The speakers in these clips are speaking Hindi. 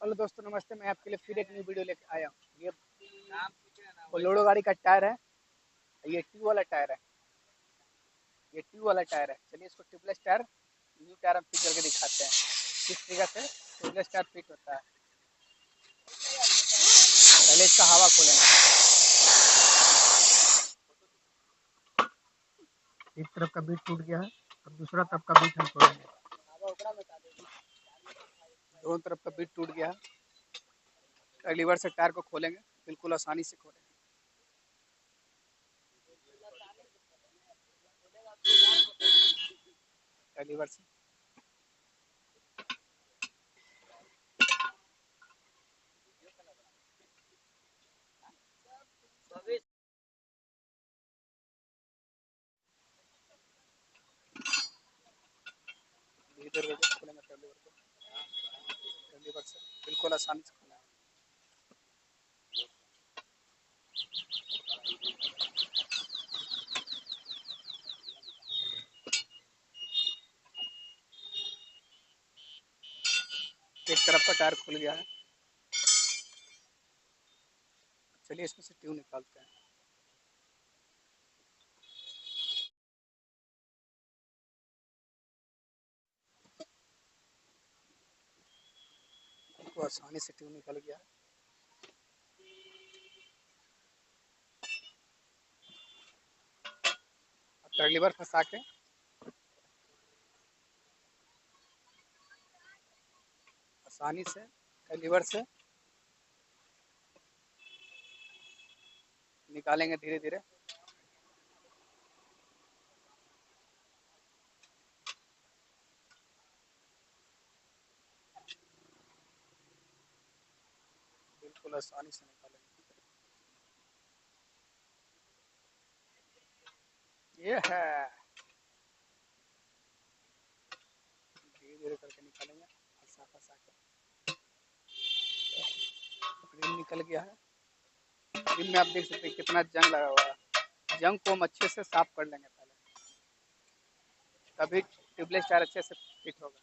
हेलो दोस्तों, नमस्ते। मैं आपके लिए फिर एक न्यू वीडियो लेके आया हूँ। ये बोलेरो गाड़ी का टायर है। ये ट्यूब वाला टायर है। चलिए इसको ट्यूबलेस टायर, न्यू टायर हम फिट करके दिखाते हैं किस तरीके से ट्यूबलेस टायर फिट होता है। पहले इसका हवा खोलेंगे। एक तरफ का बीट टूट गया है, अब दूसरा तरफ का बीट हम खोलेंगे। दोनों तरफ का बीट टूट गया है। लीवर से टायर को खोलेंगे, बिल्कुल आसानी से खोलेंगे। लीवर से धीरे खोलेंगे। लीवर से बिल्कुल आसानी से खोलेंगे। एक तरफ का टायर खुल गया है। चलिए इसमें से ट्यूब निकालते हैं। तो आसानी से ट्यूब निकल गया। अब लीवर फंसा के आसानी से लीवर से निकालेंगे धीरे धीरे। बिल्कुल आसानी से निकालेंगे। ये है, धीरे धीरे करके निकालेंगे। फंसा फंसा के रिम निकल गया है। रिम में आप देख सकते हैं कितना जंग लगा हुआ है। जंग को हम अच्छे से साफ कर लेंगे पहले, तभी ट्यूबलेस टायर अच्छे से फिट होगा।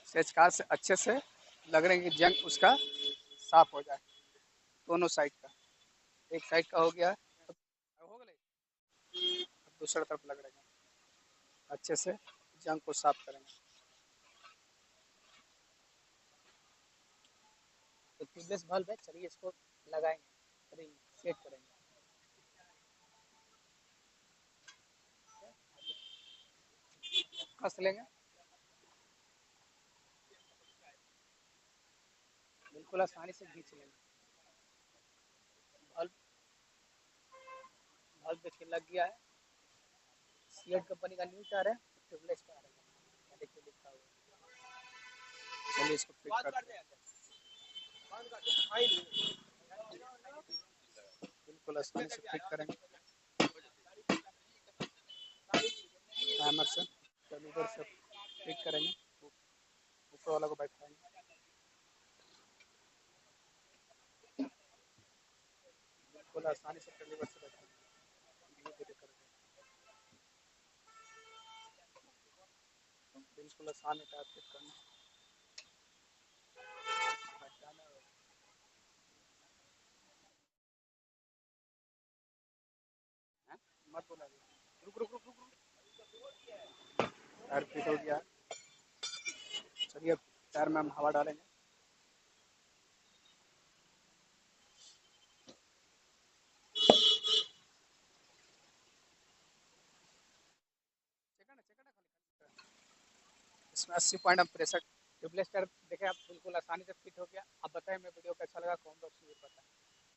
सेचकार से अच्छे से लग रहे हैं कि जंग उसका साफ हो जाए। दोनों साइड का, एक साइड का हो गया तो हो गया। अब दूसरा तरफ लग रहे हैं, अच्छे से जंग को साफ करेंगे। तो ट्यूबलेस बल्ब है, चलिए इसको लगाएंगे, सेट करेंगे। कस लेंगे, बिल्कुल आसानी से खींच लेंगे। बल्ब बल्ब देखिए लग गया है। सीएट कंपनी का न्यू टायर है, ट्यूबलेस टायर है, देखिए लिखा हुआ है। चलिए इसको फिट करते हैं। बिल्कुल आसानी से फिट करेंगे हैमर से। इधर से फिट करेंगे, ऊपर वाला को बैठाएंगे। बिल्कुल आसानी से लीवर से बैठाएंगे, धीरे धीरे करके। बिल्कुल आसान है टायर फिट करना। मत बोला, रुक रुक रुक रुक रुक। टायर फिट हो गया। चलिए टायर में हम हवा डालेंगे। इसमें 80 पॉइंट हम प्रेशर ट्यूबलेस टायर देखें आप, बिल्कुल आसानी से फिट हो गया। आप बताएं, मैं वीडियो कैसा लगा कमेंट बॉक्स में बताएं।